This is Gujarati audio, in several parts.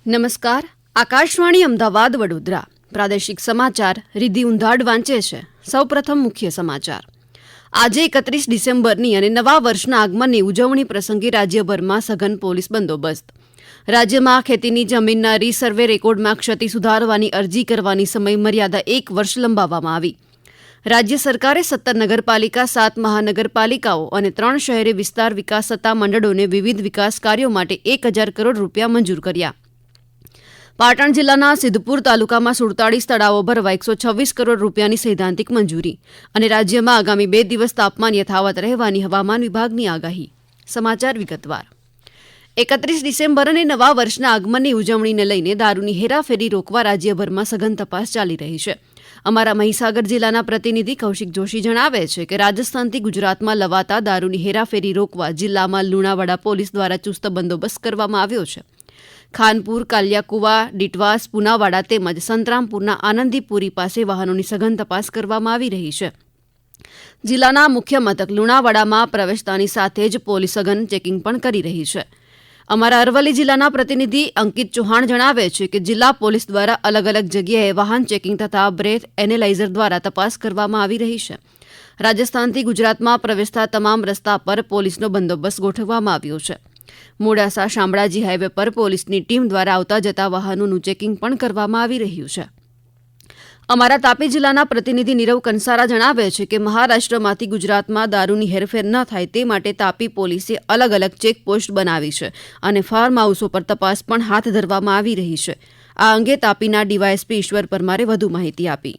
નમસ્કાર. આકાશવાણી અમદાવાદ વડોદરા પ્રાદેશિક સમાચાર રિદ્ધિ ઉંધાડ વાંચે છે. સૌપ્રથમ મુખ્ય સમાચાર. આજે 31 ડિસેમ્બરની અને નવા વર્ષના આગમનની ઉજવણી પ્રસંગે રાજ્યભરમાં સઘન પોલીસ બંદોબસ્ત. રાજ્યમાં ખેતીની જમીનના રીસર્વે રેકોર્ડમાં ક્ષતિ સુધારવાની અરજી કરવાની સમય મર્યાદા 1 વર્ષ લંબાવવામાં આવી. રાજ્ય સરકારે 17 નગરપાલિકા, 7 મહાનગરપાલિકાઓ અને 3 શહેરી વિસ્તાર વિકાસ સત્તામંડળોને વિવિધ વિકાસ કાર્યો માટે 1000 કરોડ રૂપિયા મંજૂર કર્યા. પાટણ જિલ્લાના સિદ્ધપુર તાલુકામાં 47 તળાવો ભરવા 126 કરોડ રૂપિયાની સૈદ્ધાંતિક મંજૂરી. અને રાજ્યમાં આગામી 2 દિવસ તાપમાન યથાવત રહેવાની હવામાન વિભાગની આગાહી. સમાચાર વિગતવાર. 31 ડિસેમ્બર અને નવા વર્ષના આગમનની ઉજવણીને લઈને દારૂની હેરાફેરી રોકવા રાજ્યભરમાં સઘન તપાસ ચાલી રહી છે. અમારા મહીસાગર જિલ્લાના પ્રતિનિધિ કૌશિક જોશી જણાવે છે કે રાજસ્થાનથી ગુજરાતમાં લવાતા દારૂની હેરાફેરી રોકવા જિલ્લામાં લુણાવાડા પોલીસ દ્વારા ચુસ્ત બંદોબસ્ત કરવામાં આવ્યો છે. ખાનપુર, કાલિયાકુવા, ડીટવાસ, પુનાવાડા તેમજ સંતરામપુરના આનંદીપુરી પાસે વાહનોની સઘન તપાસ કરવામાં આવી રહી છે. જિલ્લાના મુખ્ય મથક લુણાવાડામાં પ્રવેશતાની સાથે જ પોલીસ સઘન ચેકિંગ પણ કરી રહી છે. અમારા અરવલ્લી જિલ્લાના પ્રતિનિધિ અંકિત ચૌહાણ જણાવે છે કે જિલ્લા પોલીસ દ્વારા અલગ અલગ જગ્યાએ વાહન ચેકિંગ તથા બ્રેથ એનેલાઇઝર દ્વારા તપાસ કરવામાં આવી રહી છે. રાજસ્થાનથી ગુજરાતમાં પ્રવેશતા તમામ રસ્તા પર પોલીસનો બંદોબસ્ત ગોઠવવામાં આવ્યો છે. મોડાસા શામળાજી હાઈવે પર પોલીસની ટીમ દ્વારા આવતા જતા વાહનોનું ચેકિંગ પણ કરવામાં આવી રહ્યું છે. અમારા તાપી જિલ્લાના પ્રતિનિધિ નીરવ કંસારા જણાવે છે કે મહારાષ્ટ્રમાંથી ગુજરાતમાં દારૂની હેરફેર ન થાય તે માટે તાપી પોલીસે અલગ અલગ ચેકપોસ્ટ બનાવી છે અને ફાર્મ હાઉસો પર તપાસ પણ હાથ ધરવામાં આવી રહી છે. આ અંગે તાપીના ડીવાયએસપી ઈશ્વર પરમારે વધુ માહિતી આપી.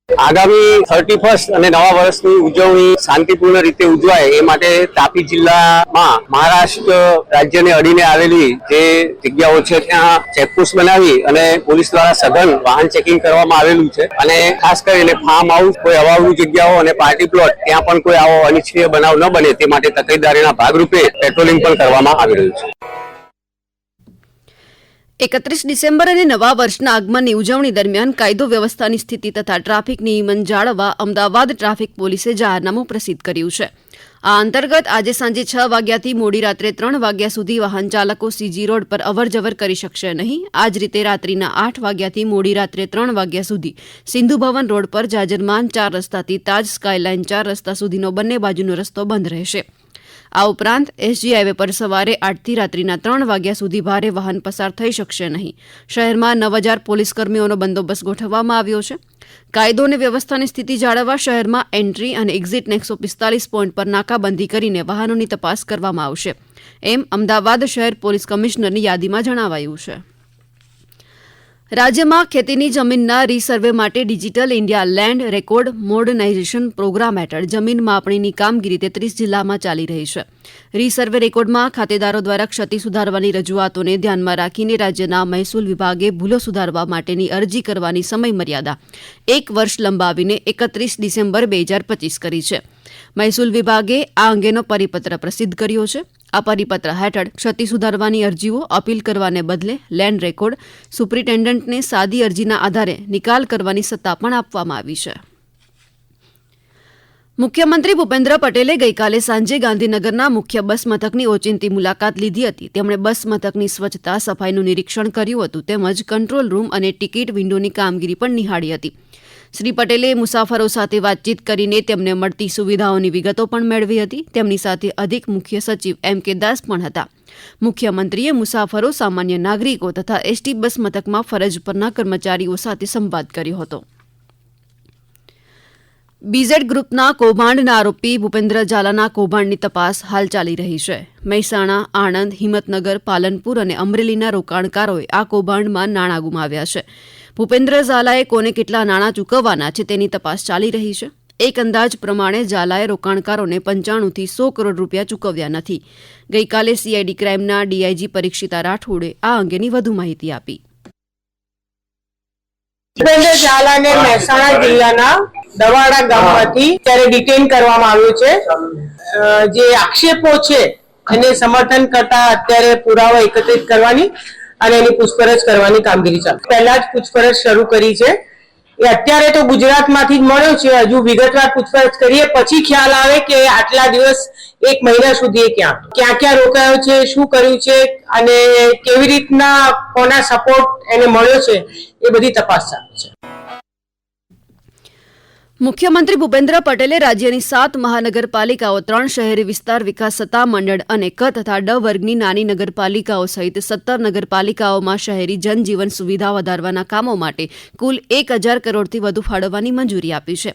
આગામી 31 અને નવા વર્ષની ઉજવણી શાંતિપૂર્ણ રીતે ઉજવાય એ માટે તાપી જિલ્લામાં મહારાષ્ટ્ર રાજ્યને અડીને આવેલી જે જગ્યાઓ છે ત્યાં ચેકપોસ્ટ બનાવી અને પોલીસ દ્વારા સઘન વાહન ચેકિંગ કરવામાં આવેલું છે. અને ખાસ કરીને ફાર્મ હાઉસ, કોઈ અવાવરૂ જગ્યાઓ અને પાર્ટી પ્લોટ ત્યાં પણ કોઈ આવો અનિચ્છનીય બનાવ ન બને તે માટે તકેદારીના ભાગરૂપે પેટ્રોલિંગ પણ કરવામાં આવી રહ્યું છે. 31 ડિસેમ્બર અને નવા વર્ષના આગમનની ઉજવણી દરમિયાન કાયદો વ્યવસ્થાની સ્થિતિ તથા ટ્રાફિક નિયમન જાળવવા અમદાવાદ ટ્રાફિક પોલીસે જાહેરનામું પ્રસિદ્ધ કર્યું છે. આ અંતર્ગત આજે સાંજે 6 વાગ્યાથી મોડી રાત્રે 3 વાગ્યા સુધી વાહન ચાલકો સીજી રોડ પર અવરજવર કરી શકશે નહીં. આ જ રીતે રાત્રિના 8 વાગ્યાથી મોડી રાત્રે 3 વાગ્યા સુધી સિંધુ ભવન રોડ પર જાજરમાન 4 રસ્તાથી તાજ સ્કાયલાઇન 4 રસ્તા સુધીનો બંને બાજુનો રસ્તો બંધ રહેશે. આ ઉપરાંત એસજી હાઈવે પર સવારે 8થી રાત્રિના 3 વાગ્યા સુધી ભારે વાહન પસાર થઈ શકશે નહીં. શહેરમાં 9000 પોલીસ કર્મીઓનો બંદોબસ્ત ગોઠવવામાં આવ્યો છે. કાયદો અને વ્યવસ્થાની સ્થિતિ જાળવવા શહેરમાં એન્ટ્રી અને એક્ઝિટના 145 પોઈન્ટ પર નાકાબંધી કરીને વાહનોની તપાસ કરવામાં આવશે, એમ અમદાવાદ શહેર પોલીસ કમિશનરની યાદીમાં જણાવાયું છે. રાજ્યમાં ખેતીની જમીનના રીસર્વે માટે digital India land record modernisation programme હેઠળ જમીન માપણીની કામગીરી 33 જિલ્લામાં ચાલી રહી છે. રીસર્વે રેકોર્ડમાં ખાતેદારો દ્વારા ક્ષતિ સુધારવાની રજૂઆતોને ધ્યાનમાં રાખીને રાજ્યના મહેસૂલ વિભાગે ભૂલો સુધારવા માટેની અરજી કરવાની સમય મર્યાદા 1 વર્ષ લંબાવીને 31 ડિસેમ્બર 2025 કરી છે. મહેસૂલ વિભાગે આ અંગેનો પરિપત્ર પ્રસિદ્ધ કર્યો છે. આ પરિપત્ર હેઠળ ક્ષતિ સુધારવાની અરજીઓ અપીલ કરવાને બદલે લેન્ડ રેકોર્ડ સુપ્રિન્ટેન્ડન્ટને સાદી અરજીના આધારે નિકાલ કરવાની સત્તા પણ આપવામાં આવી છે. મુખ્યમંત્રી ભૂપેન્દ્ર પટેલે ગઈકાલે સાંજે ગાંધીનગરના મુખ્ય બસ મથકની ઓચિંતી મુલાકાત લીધી હતી. તેમણે બસ મથકની સ્વચ્છતા, સફાઈનું નિરીક્ષણ કર્યું હતું તેમજ કંટ્રોલ રૂમ અને ટિકિટ વિન્ડોની કામગીરી પણ નિહાળી હતી. શ્રી પટેલે મુસાફરો સાથે વાતચીત કરીને તેમને મળતી સુવિધાઓની વિગતો પણ મેળવી હતી. તેમની સાથે અધિક મુખ્ય સચિવ M.K. દાસ પણ હતા. મુખ્યમંત્રીએ મુસાફરો, સામાન્ય નાગરિકો તથા એસટી બસ મથકમાં ફરજ પરના કર્મચારીઓ સાથે સંવાદ કર્યો હતો. બીઝેડ ગ્રુપના કૌભાંડના આરોપી ભૂપેન્દ્ર ઝાલાના કૌભાંડની તપાસ હાલ ચાલી રહી છે. મહેસાણા, આણંદ, હિંમતનગર, પાલનપુર અને અમરેલીના રોકાણકારોએ આ કૌભાંડમાં નાણાં ગુમાવ્યા છે. ભૂપેન્દ્ર ઝાલાએ કોને કેટલા નાણાં ચૂકવવાના છે તેની તપાસ ચાલી રહી છે. એક અંદાજ પ્રમાણે ઝાલાએ રોકાણકારોને 95 થી 100 કરોડ રૂપિયા ચૂકવ્યા નથી. ગઈકાલે સીઆઈડી ક્રાઇમના ડીઆઈજી પરીક્ષિતા રાઠોડે આ અંગેની વધુ માહિતી આપી. ભૂપેન્દ્ર ઝાલાને મહેસાણા જિલ્લાના દવાડા ગામમાંથી ત્યારે ડિટેન કરવામાં આવ્યો છે. જે આક્ષેપો છે એને સમર્થન કરતા અત્યારે પુરાવા એકત્રિત કરવાની અને એની પૂછપરછ કરવાની કામગીરી ચાલુ. પહેલા જ પૂછપરછ શરૂ કરી છે એ અત્યારે તો ગુજરાતમાંથી જ મળ્યો છે. હજુ વિગતવાર પૂછપરછ કરીએ પછી ખ્યાલ આવે કે આટલા દિવસ 1 મહિના સુધી એ ક્યાં રોકાયો છે, શું કર્યું છે અને કેવી રીતના કોના સપોર્ટ એને મળ્યો છે એ બધી તપાસ ચાલુ છે. મુખ્યમંત્રી ભૂપેન્દ્ર પટેલે રાજ્યની 7 મહાનગરપાલિકાઓ, 3 શહેરી વિસ્તાર વિકાસ સત્તામંડળ અને ક તથા ડ વર્ગની નાની નગરપાલિકાઓ સહિત 17 નગરપાલિકાઓમાં શહેરી જનજીવન સુવિધા વધારવાના કામો માટે કુલ 1,000 કરોડથી વધુ ફાળવવાની મંજૂરી આપી છે.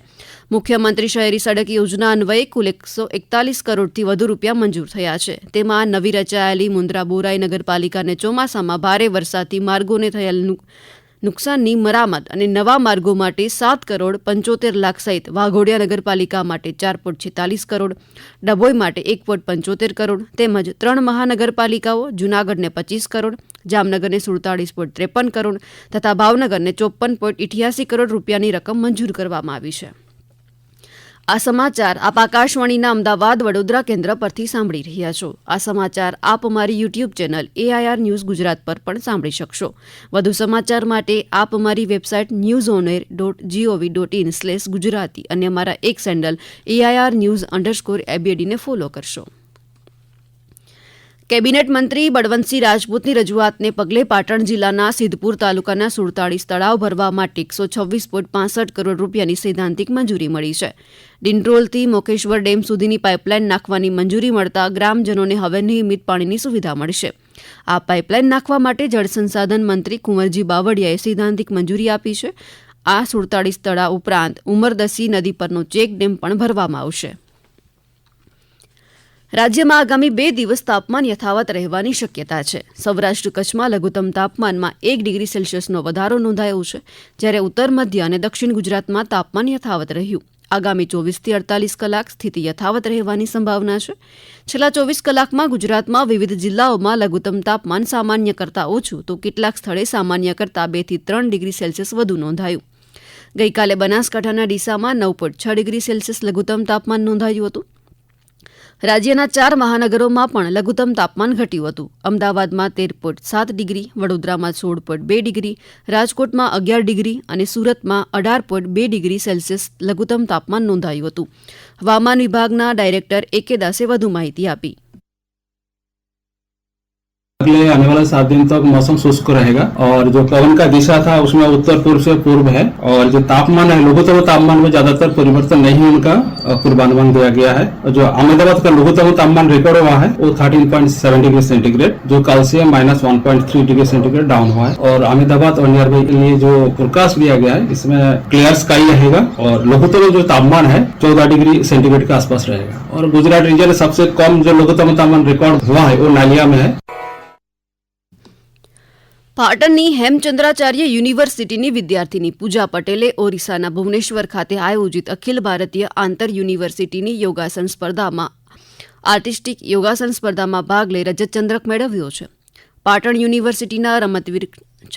મુખ્યમંત્રી શહેરી સડક યોજના અન્વયે કુલ 141 કરોડથી વધુ રૂપિયા મંજૂર થયા છે. તેમાં નવી રચાયેલી મુન્દ્રા બોરાઈ નગરપાલિકાને ચોમાસામાં ભારે વરસાદથી માર્ગોને થયેલ નુકસાનની મરામત અને નવા માર્ગો માટે 7 કરોડ 75 લાખ સહિત વાઘોડિયા નગરપાલિકા માટે 4.46 કરોડ, ડભોઈ માટે 1.75 કરોડ તેમજ 3 મહાનગરપાલિકાઓ જૂનાગઢને 25 કરોડ, જામનગરને 47.53 કરોડ તથા ભાવનગરને 54.88 કરોડ રૂપિયાની રકમ મંજૂર કરવામાં આવી છે. આ સમાચાર આપ આકાશવાણીના અમદાવાદ વડોદરા કેન્દ્ર પરથી સાંભળી રહ્યા છો. આ સમાચાર આપ અમારી YouTube channel AIR news Gujarat પર પણ સાંભળી શકશો. વધુ સમાચાર માટે આપ અમારી વેબસાઇટ newsonair.gov.in/gujarati અને અમારા એક હેન્ડલ AIR_news_ABD ને ફોલો કરશો. કેબિનેટ મંત્રી બળવંતસિંહ રાજપૂતની રજૂઆતને પગલે પાટણ જિલ્લાના સિદ્ધપુર તાલુકાના 47 તળાવ ભરવા માટે 126.65 કરોડ રૂપિયાની સૈદ્ધાંતિક મંજૂરી મળી છે. ડિંડરોલથી મોકેશ્વર ડેમ સુધીની પાઇપલાઇન નાખવાની મંજૂરી મળતા ગ્રામજનોને હવે નિયમિત પાણીની સુવિધા મળશે. આ પાઇપલાઇન નાખવા માટે જળ સંસાધન મંત્રી કુંવરજી બાવળિયાએ સૈદ્ધાંતિક મંજૂરી આપી છે. આ 47 તળાવ ઉપરાંત ઉમરદસી નદી પરનો ચેક ડેમ પણ ભરવામાં આવશે. રાજ્યમાં આગામી 2 દિવસ તાપમાન યથાવત રહેવાની શક્યતા છે. સૌરાષ્ટ્ર કચ્છમાં લઘુત્તમ તાપમાનમાં 1 ડિગ્રી સેલ્સિયસનો વધારો નોંધાયો છે, જ્યારે ઉત્તર મધ્ય અને દક્ષિણ ગુજરાતમાં તાપમાન યથાવત રહ્યું. આગામી 24 થી 48 કલાક સ્થિતિ યથાવત રહેવાની સંભાવના છે. છેલ્લા 24 કલાકમાં ગુજરાતમાં વિવિધ જિલ્લાઓમાં લઘુત્તમ તાપમાન સામાન્ય કરતાં ઓછું તો કેટલાક સ્થળે સામાન્ય કરતાં 2 થી 3 ડિગ્રી સેલ્સિયસ વધુ નોંધાયું. ગઈકાલે બનાસકાંઠાના ડીસામાં 9.6 ડિગ્રી સેલ્સિયસ લઘુત્તમ તાપમાન નોંધાયું હતું. રાજ્યના 4 મહાનગરોમાં પણ લઘુત્તમ તાપમાન ઘટ્યું હતું. અમદાવાદમાં 13.7 ડિગ્રી, વડોદરામાં 16.2 ડિગ્રી, રાજકોટમાં 11 ડિગ્રી અને સુરતમાં 18.2 ડિગ્રી સેલ્સિયસ લઘુત્તમ તાપમાન નોંધાયું હતું. હવામાન વિભાગના ડાયરેક્ટર AK દાસે વધુ માહિતી આપી. अगले आने वाला 7 दिन तक मौसम शुष्क रहेगा और जो पवन का दिशा था उसमें उत्तर पूर्व से पूर्व है और जो तापमान है लघुत्तम तापमान में ज्यादातर परिवर्तन नहीं उनका पूर्वानुमान दिया गया है. जो अहमदाबाद का लघुत्तम तापमान रिकॉर्ड हुआ है वो 13.7 डिग्री सेंटीग्रेड जो कल से -1.3 डिग्री सेंटीग्रेड डाउन हुआ है और अहमदाबाद और नियर बाई के लिए जो फोरकास्ट दिया गया है इसमें क्लियर स्काई रहेगा और लघुत्तम जो तापमान है 14 डिग्री सेंटीग्रेड के आसपास रहेगा और गुजरात रीजन में सबसे कम जो लघुत्तम तापमान रिकॉर्ड हुआ है वो नालिया में है. પાટણની હેમચંદ્રાચાર્ય યુનિવર્સિટીની વિદ્યાર્થીની પૂજા પટેલે ઓરિસ્સાના ભુવનેશ્વર ખાતે આયોજિત અખિલ ભારતીય આંતર યુનિવર્સિટીની યોગાસન સ્પર્ધામાં આર્ટિસ્ટિક યોગાસન સ્પર્ધામાં ભાગ લઈ રજતચંદ્રક મેળવ્યો છે. પાટણ યુનિવર્સિટીના રમતવીર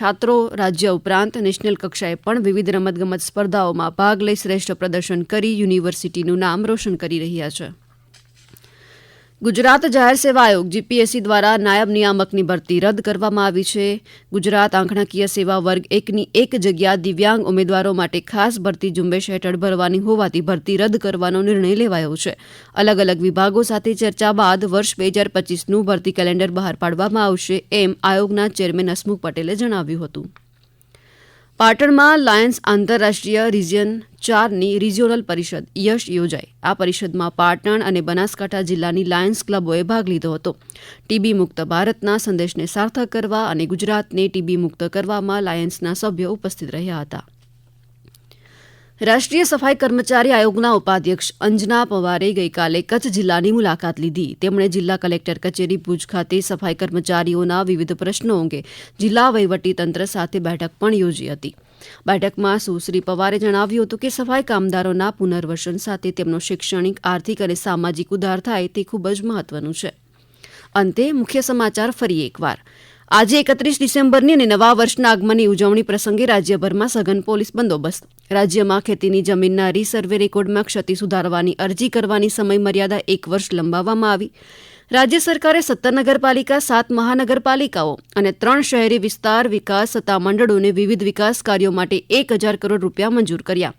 છાત્રો રાજ્ય ઉપરાંત નેશનલ કક્ષાએ પણ વિવિધ રમતગમત સ્પર્ધાઓમાં ભાગ લઈ શ્રેષ્ઠ પ્રદર્શન કરી યુનિવર્સિટીનું નામ રોશન કરી રહ્યા છે. ગુજરાત જાહેર સેવા આયોગ GPSC દ્વારા નાયબ નિયામકની ભરતી રદ કરવામાં આવી છે. ગુજરાત આંકડાકીય સેવા વર્ગ 1ની 1 જગ્યા દિવ્યાંગ ઉમેદવારો માટે ખાસ ભરતી ઝુંબેશ હેઠળ ભરવાની હોવાથી ભરતી રદ કરવાનો નિર્ણય લેવાયો છે. અલગ અલગ વિભાગો સાથે ચર્ચા બાદ વર્ષ 2025નું ભરતી કેલેન્ડર બહાર પાડવામાં આવશે એમ આયોગના ચેરમેન હસમુખ પટેલે જણાવ્યું હતું. પાટણમાં લાયન્સ આંતરરાષ્ટ્રીય રિજિયન 4ની રિજિયોનલ પરિષદ યશ યોજાઈ. આ પરિષદમાં પાટણ અને બનાસકાંઠા જિલ્લાની લાયન્સ ક્લબોએ ભાગ લીધો હતો. ટીબી મુક્ત ભારતના સંદેશને સાર્થક કરવા અને ગુજરાતને ટીબી મુક્ત કરવામાં લાયન્સના સભ્યો ઉપસ્થિત રહ્યા હતા. રાષ્ટ્રીય સફાઈ કર્મચારી આયોગના ઉપાધ્યક્ષ અંજના પવારે ગઈકાલે કચ્છ જિલ્લાની મુલાકાત લીધી. તેમણે જિલ્લા કલેક્ટર કચેરી ભુજ ખાતે સફાઈ કર્મચારીઓના વિવિધ પ્રશ્નો અંગે જિલ્લા વહીવટીતંત્ર સાથે બેઠક પણ યોજી હતી. બેઠકમાં સુશ્રી પવારે જણાવ્યું હતું કે સફાઈ કામદારોના પુનર્વસન સાથે તેમનો શૈક્ષણિક, આર્થિક અને સામાજિક ઉદ્ધાર થાય તે ખૂબ જ મહત્વનું છે. અંતે મુખ્ય સમાચાર ફરી એકવાર. આજે 31 ડિસેમ્બરની અને નવા વર્ષના આગમનની ઉજવણી પ્રસંગે રાજ્યભરમાં સઘન પોલીસ બંદોબસ્ત. રાજ્યમાં ખેતીની જમીનના રીસર્વે રેકોર્ડમાં ક્ષતિ સુધારવાની અરજી કરવાની સમયમર્યાદા 1 વર્ષ લંબાવવામાં આવી. રાજ્ય સરકારે 17 નગરપાલિકા, 7 મહાનગરપાલિકાઓ અને 3 શહેરી વિસ્તાર વિકાસ સત્તામંડળોને વિવિધ વિકાસ કાર્યો માટે 1,000 કરોડ રૂપિયા મંજૂર કર્યા.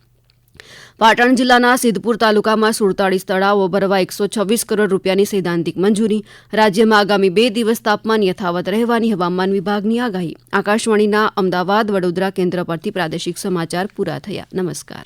પાટણ જિલ્લાના સિદ્ધપુર તાલુકામાં 47 તળાવો ભરવા 126 કરોડ રૂપિયાની સૈદ્ધાંતિક મંજૂરી. રાજ્યમાં આગામી 2 દિવસ તાપમાન યથાવત રહેવાની હવામાન વિભાગની આગાહી. આકાશવાણીના અમદાવાદ વડોદરા કેન્દ્ર પરથી પ્રાદેશિક સમાચાર પૂરા થયા. નમસ્કાર.